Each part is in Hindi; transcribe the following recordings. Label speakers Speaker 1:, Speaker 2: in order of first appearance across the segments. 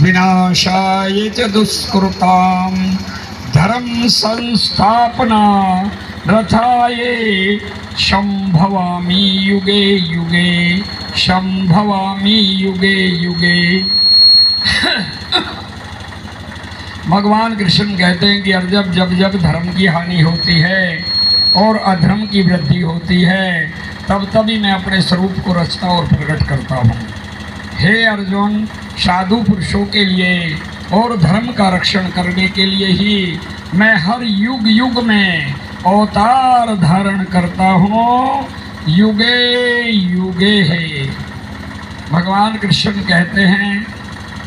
Speaker 1: विनाशाय च दुष्कृतां धर्म संस्थापना रथाय संभवामि युगे युगे संभवामि युगे युगे। भगवान कृष्ण कहते हैं कि जब जब धर्म की हानि होती है और अधर्म की वृद्धि होती है तब तभी मैं अपने स्वरूप को रचता और प्रकट करता हूँ। हे अर्जुन, साधु पुरुषों के लिए और धर्म का रक्षण करने के लिए ही मैं हर युग युग में अवतार धारण करता हूँ। युगे युगे है। भगवान कृष्ण कहते हैं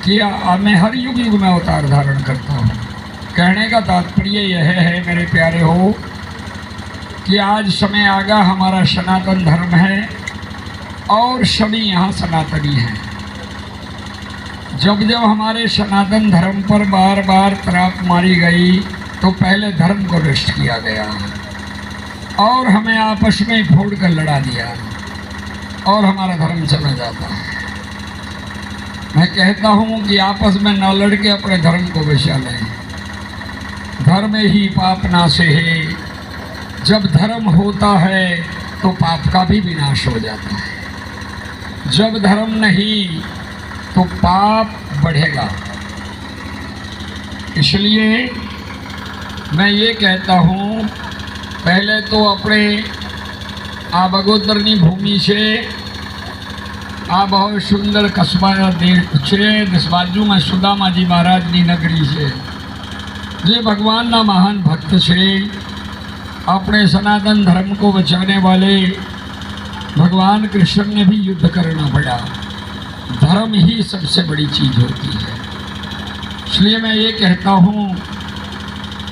Speaker 1: कि मैं हर युग युग में अवतार धारण करता हूँ। कहने का तात्पर्य यह है मेरे प्यारे हो कि आज समय आगा हमारा सनातन धर्म है और सभी यहाँ सनातनी हैं। जब जब हमारे सनातन धर्म पर बार बार तराप मारी गई तो पहले धर्म को नष्ट किया गया और हमें आपस में फोड़ कर लड़ा दिया और हमारा धर्म चला जाता है। मैं कहता हूँ कि आपस में न लड़के अपने धर्म को बचा लें। धर्म ही पाप नाशे है। जब धर्म होता है तो पाप का भी विनाश हो जाता है। जब धर्म नहीं तो पाप बढ़ेगा। इसलिए मैं ये कहता हूँ, पहले तो अपने आ बगोदरनी भूमि से आ बहुत सुंदर कस्बा देश बाजू में सुदामा जी महाराज की नगरी से जे भगवान ना महान भक्त से अपने सनातन धर्म को बचाने वाले भगवान कृष्ण ने भी युद्ध करना पड़ा। धर्म ही सबसे बड़ी चीज होती है। इसलिए मैं ये कहता हूँ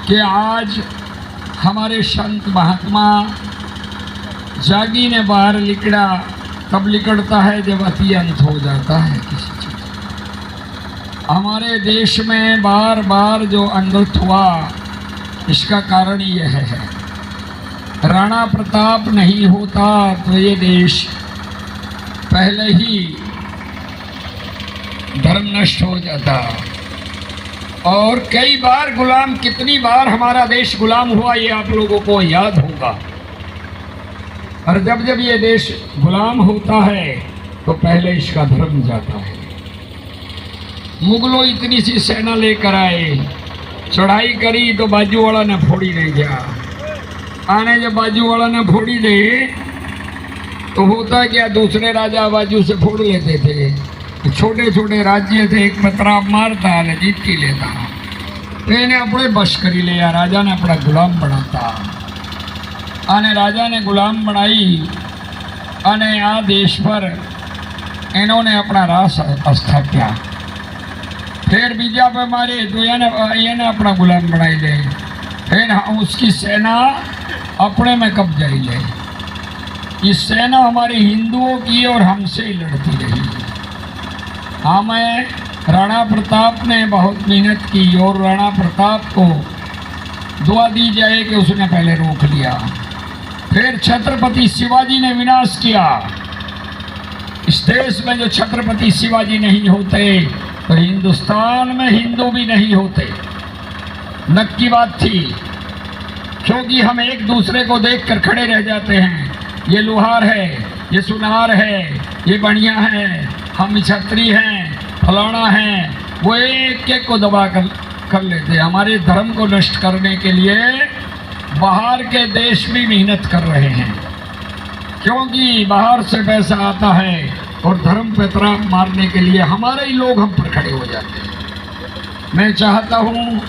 Speaker 1: कि आज हमारे संत महात्मा जागी ने बाहर लिकड़ा तब लिकड़ता है जब अति अंत हो जाता है किसी चीज। हमारे देश में बार बार जो अनर्थ हुआ इसका कारण यह है, राणा प्रताप नहीं होता तो ये देश पहले ही धर्म नष्ट हो जाता। और कई बार गुलाम, कितनी बार हमारा देश गुलाम हुआ ये आप लोगों को याद होगा। और जब जब ये देश गुलाम होता है तो पहले इसका धर्म जाता है। मुगलों इतनी सी सेना लेकर आए, चढ़ाई करी तो बाजू वाला ने फोड़ी नहीं गया। आने जब बाजू वाला ने फोड़ी दे तो होता क्या, दूसरे राजा बाजू से फोड़ लेते थे। छोटे छोटे राज्य थे, एक पतराब मारता ने जीत की लेता। तो इन्हें अपने बश करी लिया, राजा ने अपना गुलाम बनाता। आने राजा ने गुलाम बनाई आने आ देश पर इन्होंने अपना राज स्थापिया। फिर बीजा पे मारे तो ये अपना गुलाम बनाई ले। फिर उसकी सेना अपने में कब्जा ले। ये सेना हमारे हिंदुओं की और हमसे ही लड़ती रही। हमें राणा प्रताप ने बहुत मेहनत की और राणा प्रताप को दुआ दी जाए कि उसने पहले रोक लिया। फिर छत्रपति शिवाजी ने विनाश किया। इस देश में जो छत्रपति शिवाजी नहीं होते तो हिंदुस्तान में हिंदू भी नहीं होते। नक्की बात थी, क्योंकि हम एक दूसरे को देखकर खड़े रह जाते हैं। ये लोहार है, ये सुनार है, ये बढ़िया है, हम छत्री हैं, फलाना है। वो एक एक को दबा कर लेते। हमारे धर्म को नष्ट करने के लिए बाहर के देश भी मेहनत कर रहे हैं, क्योंकि बाहर से पैसा आता है और धर्म पे तराप मारने के लिए हमारे ही लोग हम पर खड़े हो जाते हैं। मैं चाहता हूँ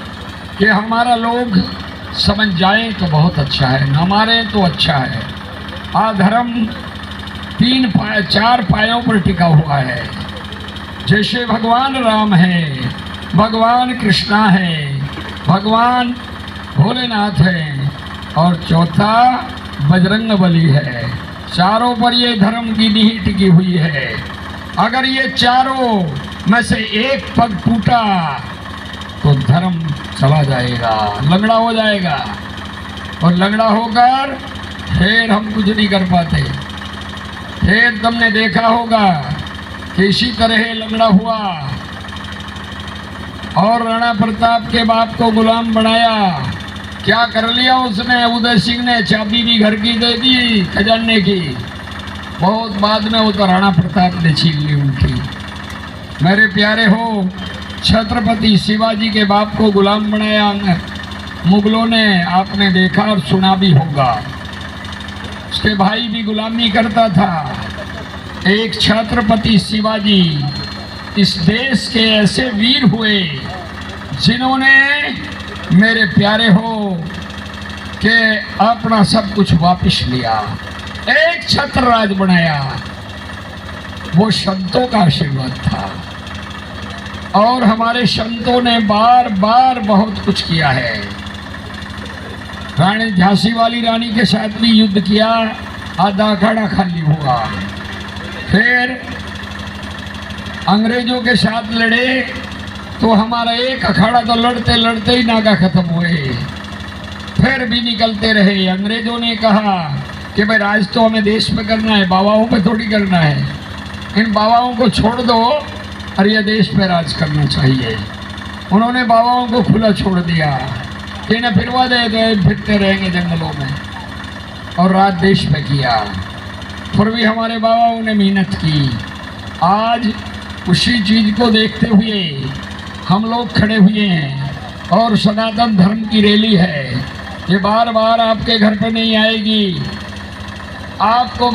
Speaker 1: कि हमारा लोग समझ जाए तो बहुत अच्छा है, न मारे तो अच्छा है। धर्म 4 पायों पर टिका हुआ है। जैसे भगवान राम है, भगवान कृष्णा है, भगवान भोलेनाथ है और चौथा बजरंग बली है। चारों पर ये धर्म की नींव टिकी हुई है। अगर ये चारों में से एक पग टूटा तो धर्म चला जाएगा, लंगड़ा हो जाएगा। और लंगड़ा होकर फिर हम कुछ नहीं कर पाते। फिर तुमने देखा होगा कि इसी तरह लंगड़ा हुआ और राणा प्रताप के बाप को गुलाम बनाया। क्या कर लिया उसने? उदय सिंह ने चाबी भी घर की दे दी खजाने की। बहुत बाद में वो तो राणा प्रताप ने छीन ली उनकी। मेरे प्यारे हो, छत्रपति शिवाजी के बाप को गुलाम बनाया मुगलों ने, आपने देखा और सुना भी होगा। उसके भाई भी गुलामी करता था। एक छत्रपति शिवाजी इस देश के ऐसे वीर हुए जिन्होंने, मेरे प्यारे हो, कि अपना सब कुछ वापस लिया, एक छत्र राज बनाया। वो संतों का आशीर्वाद था और हमारे संतों ने बार बार बहुत कुछ किया है। रानी झांसी वाली रानी के साथ भी युद्ध किया, आधा अखाड़ा खाली हुआ। फिर अंग्रेजों के साथ लड़े तो हमारा एक अखाड़ा तो लड़ते लड़ते ही नागा खत्म हुए। फिर भी निकलते रहे। अंग्रेजों ने कहा कि भाई राज तो हमें देश पे करना है, बाबाओं पे थोड़ी करना है। इन बाबाओं को छोड़ दो और ये देश पे राज करना चाहिए। उन्होंने बाबाओं को खुला छोड़ दिया, इन्हें फिरवा दे, फिरते रहेंगे जंगलों में, और राज देश पे किया। फिर भी हमारे बाबाओं ने मेहनत की। आज उसी चीज को देखते हुए हम लोग खड़े हुए हैं और सनातन धर्म की रैली है। ये बार बार आपके घर पे नहीं आएगी, आपको